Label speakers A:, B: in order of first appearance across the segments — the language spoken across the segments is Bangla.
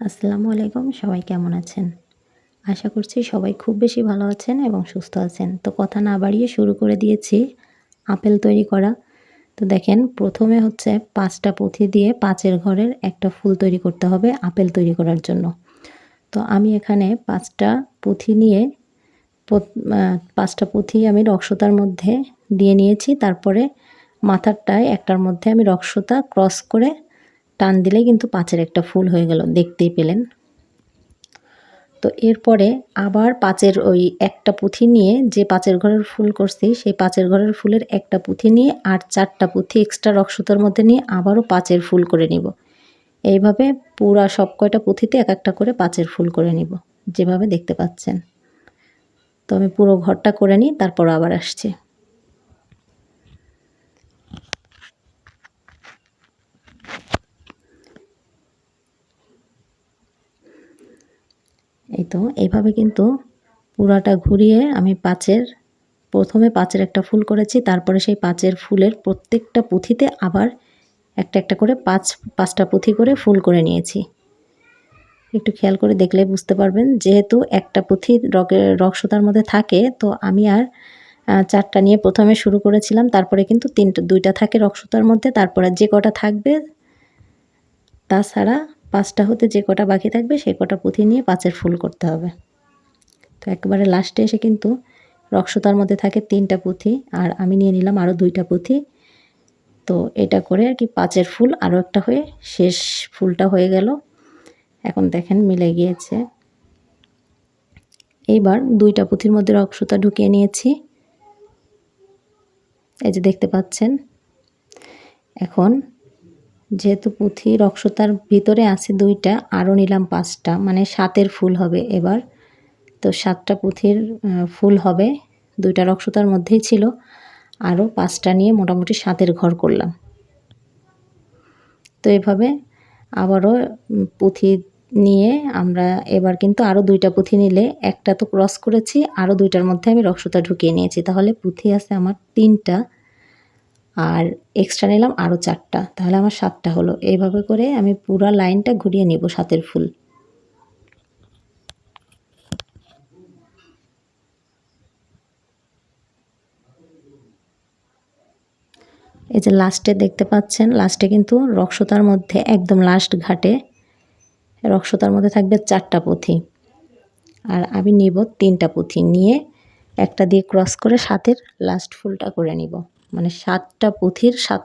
A: আসসালামু আলাইকুম, সবাই কেমন আছেন? আশা করছি সবাই খুব বেশি ভালো আছেন এবং সুস্থ আছেন। তো কথা না বাড়িয়ে শুরু করে দিয়েছি আপেল তৈরি করা। তো দেখেন, প্রথমে হচ্ছে ৫ টা পুঁথি দিয়ে ৫ এর ঘরের একটা ফুল তৈরি করতে হবে আপেল তৈরি করার জন্য। তো আমি এখানে ৫ টা পুঁথি নিয়ে পোত আ ৫ টা পুঁথি আমি রক্সতার মধ্যে দিয়ে নিয়েছি। তারপরে মাথারটায় একটার মধ্যে আমি রক্সতা ক্রস করে টান দিলেই কিন্তু ৫ এর একটা ফুল হয়ে গেল, দেখতেই পেলেন। তো এরপরে আবার ৫ এর ওই একটা পুঁথি নিয়ে যে ৫ এর ঘরের ফুল করছি, সেই ৫ এর ঘরের ফুলের একটা পুঁথি নিয়ে আর ৪ টা পুঁথি এক্সট্রা রক্সতার মধ্যে নিয়ে আবারও ৫ এর ফুল করে নিব। এইভাবে পুরা সব কয়টা পুঁথিতে এক একটা করে ৫ এর ফুল করে নিব, যেভাবে দেখতে পাচ্ছেন। তো আমি পুরো ঘরটা করে নিই, তারপর আবার আসছি। এই তো এইভাবে কিন্তু পুরাটা ঘুরিয়ে আমি প্রথমে ৫ এর একটা ফুল করেছি, তারপরে সেই ৫ এর ফুলের প্রত্যেকটা পুঁথিতে আবার একটা একটা করে ৫টা পুঁথি করে ফুল করে নিয়েছি। একটু খেয়াল করে দেখলে বুঝতে পারবেন, যেহেতু একটা পুঁথি রক্সতার মধ্যে থাকে, তো আমি আর ৪ টা নিয়ে প্রথমে শুরু করেছিলাম, তারপরে কিন্তু ২ টা থাকে রক্সতার মধ্যে, তারপরে যে কটা থাকবে তাছাড়া ৫ টা হতে যে কটা বাকি থাকবে সেই কটা পুঁথি নিয়ে ৫ এর ফুল করতে হবে। তো একেবারে লাস্টে এসে কিন্তু রক্সতার মধ্যে থাকে ৩ টা পুঁথি, আর আমি নিয়ে নিলাম আরও ২ টা পুঁথি। তো এটা করে আর কি ৫ এর ফুল আরও একটা হয়ে শেষ ফুলটা হয়ে গেল। এখন দেখেন মিলে গিয়েছে। এইবার ২ টা পুঁথির মধ্যে রক্সতা ঢুকিয়ে নিয়েছি, এই যে দেখতে পাচ্ছেন। এখন যেহেতু পুঁথি রক্সতার ভিতরে আছে ২ টা, আরও নিলাম ৫ টা, মানে ৭ এর ফুল হবে এবার। তো ৭ টা পুঁথির ফুল হবে, ২ টা রক্সতার মধ্যেই ছিল, আরও ৫ টা নিয়ে মোটামুটি ৭ এর ঘর করলাম। তো এভাবে আবারও পুঁথি নিয়ে আমরা এবার কিন্তু আরও ২ টা পুঁথি নিলে, একটা তো ক্রস করেছি, আরও ২ টার মধ্যে আমি রক্সতা ঢুকিয়ে নিয়েছি, তাহলে পুঁথি আছে আমার ৩ টা, আর এক্সট্রা নিলাম আরও ৪ টা, তাহলে আমার ৭ টা হলো। এইভাবে করে আমি পুরা লাইনটা ঘুরিয়ে নিব ৭ এর ফুল। এই যে লাস্টে দেখতে পাচ্ছেন, লাস্টে কিন্তু রক্সতার মধ্যে একদম লাস্ট ঘাটে রক্সতার মধ্যে থাকবে ৪ টা পুঁথি, আর আমি নিব ৩ টা পুঁথি নিয়ে একটা দিয়ে ক্রস করে ৭ এর লাস্ট ফুলটা করে নিব। মানে ৭ টা পুঁথির ৭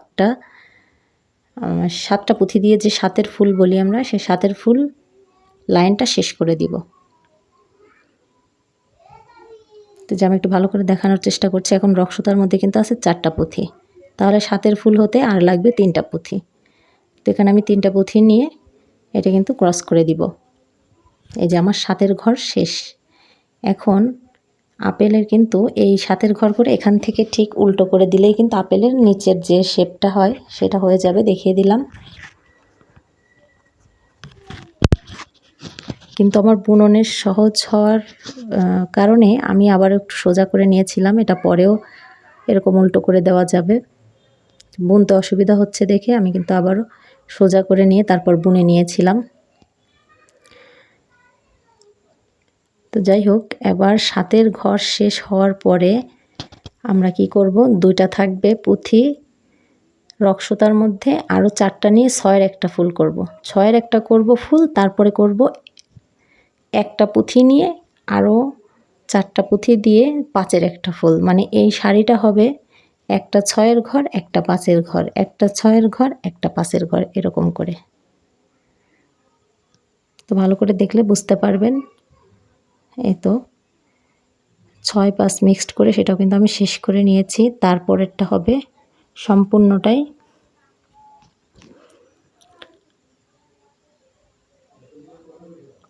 A: টা পুঁথি দিয়ে যে ৭ এর ফুল বলি আমরা, সেই ৭ এর ফুল লাইনটা শেষ করে দিব। তো যে আমি একটু ভালো করে দেখানোর চেষ্টা করছি, এখন রক্সতার মধ্যে কিন্তু আছে ৪ টা পুঁথি, তাহলে ৭ এর ফুল হতে আর লাগবে ৩ টা পুঁথি। তো এখানে আমি ৩ টা পুঁথি নিয়ে এটা কিন্তু ক্রস করে দিব। এই যে আমার ৭ এর ঘর শেষ। এখন আপেলের কিন্তু এই ৭ এর ঘর করে এখান থেকে ঠিক উল্টো করে দিলেই কিন্তু আপেলের নিচের যে শেপটা হয় সেটা হয়ে যাবে, দেখিয়ে দিলাম। কিন্তু আমার বুননের সহজ হওয়ার কারণে আমি আবার একটু সোজা করে নিয়েছিলাম, এটা পরেও এরকম উল্টো করে দেওয়া যাবে। বুনতে অসুবিধা হচ্ছে দেখে আমি কিন্তু আবারও সোজা করে নিয়ে তারপর বুনে নিয়েছিলাম। তো যাই হোক, এবার ৭ এর ঘর শেষ হওয়ার পরে আমরা কি করব, ২ টা থাকবে পুঁথি রক্সতার মধ্যে, আরও ৪ টা নিয়ে ৬ এর একটা ফুল করব। ৬ এর একটা করব ফুল, তারপরে করব একটা পুঁথি নিয়ে আরও ৪ টা পুঁথি দিয়ে ৫ এর একটা ফুল। মানে এই শাড়িটা হবে একটা ৬ এর ঘর, একটা ৫ এর ঘর, একটা ৬ এর ঘর, একটা ৫ এর ঘর, এরকম করে। তো ভালো করে দেখলে বুঝতে পারবেন। এই তো ৬-৫ মিক্সড করে সেটাও কিন্তু আমি শেষ করে নিয়েছি। তারপরেরটা হবে সম্পূর্ণটাই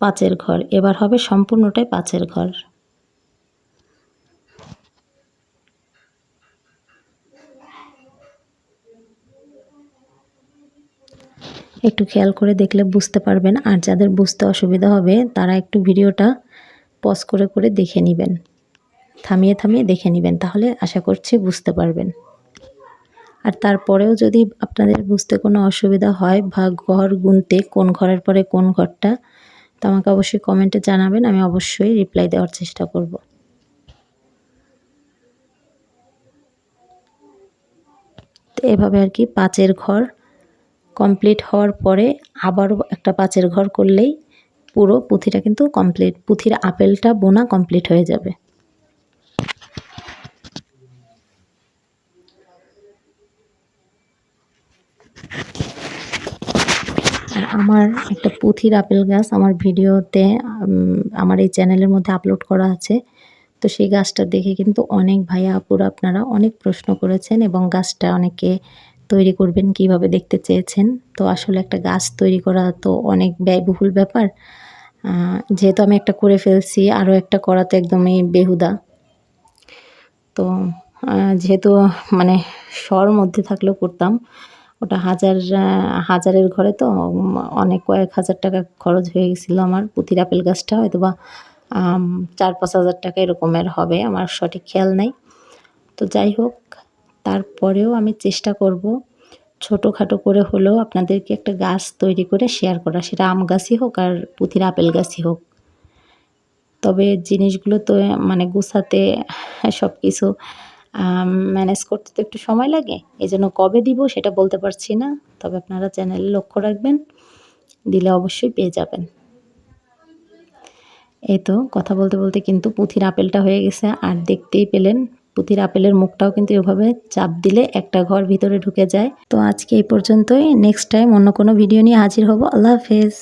A: ৫ এর ঘর। এবার হবে সম্পূর্ণটাই ৫ এর ঘর। একটু খেয়াল করে দেখলে বুঝতে পারবেন, আর যাদের বুঝতে অসুবিধা হবে তারা একটু ভিডিওটা পজ করে করে দেখে নেবেন, থামিয়ে থামিয়ে দেখে নেবেন, তাহলে আশা করছি বুঝতে পারবেন। আর তারপরেও যদি আপনাদের বুঝতে কোনো অসুবিধা হয় বা ঘর গুনতে কোন ঘরের পরে কোন ঘরটা তো আমাকে অবশ্যই কমেন্টে জানাবেন, আমি অবশ্যই রিপ্লাই দেওয়ার চেষ্টা করব। তো এভাবে আর কি পাঁচের ঘর কমপ্লিট হওয়ার পরে আবারও একটা পাঁচের ঘর করলেই পুরো পুঁথিটা কিন্তু কমপ্লিট, পুঁথির আপেলটা বোনা কমপ্লিট হয়ে যাবে। আর আমার একটা পুঁথির আপেল গাছ আমার ভিডিওতে আমার এই চ্যানেলের মধ্যে আপলোড করা আছে। তো সেই গাছটা দেখে কিন্তু অনেক ভাইয়া আপুরা আপনারা অনেক প্রশ্ন করেছেন এবং গাছটা অনেকে তৈরি করবেন কিভাবে দেখতে চেয়েছেন। তো আসলে একটা গাছ তৈরি করা তো অনেক ব্যয়বহুল ব্যাপার। যেহেতু আমি একটা করে ফেলছি, আরও একটা করা তো একদমই বেহুদা। তো যেহেতু মানে শহর মধ্যে থাকলেও করতাম, ওটা হাজারের ঘরে তো অনেক কয়েক হাজার টাকা খরচ হয়ে গেছিলো আমার পুঁথির আপেল গাছটা, হয়তোবা 4-5 হাজার টাকা এরকমের হবে, আমার সঠিক খেয়াল নাই। তো যাই হোক, তারপরেও আমি চেষ্টা করব ছোটোখাটো করে হলেও আপনাদেরকে একটা গাছ তৈরি করে শেয়ার করা, সেটা আম গাছই হোক আর পুঁথির আপেল গাছই হোক। তবে জিনিসগুলো তো মানে গুছাতে সব কিছু ম্যানেজ করতে তো একটু সময় লাগে, এজন্য কবে দিব সেটা বলতে পারছি না। তবে আপনারা চ্যানেলে লক্ষ্য রাখবেন, দিলে অবশ্যই পেয়ে যাবেন। এই তো কথা বলতে বলতে কিন্তু পুঁথির আপেলটা হয়ে গেছে, আর দেখতেই পেলেন পুঁথির আপেলের মুখটাও কিন্তু এভাবে চাপ দিলে একটা ঘর ভিতরে ঢুকে যায়। তো আজকে এই পর্যন্তই, নেক্সট টাইম অন্য কোনো ভিডিও নিয়ে হাজির হব। আল্লাহ হাফেজ।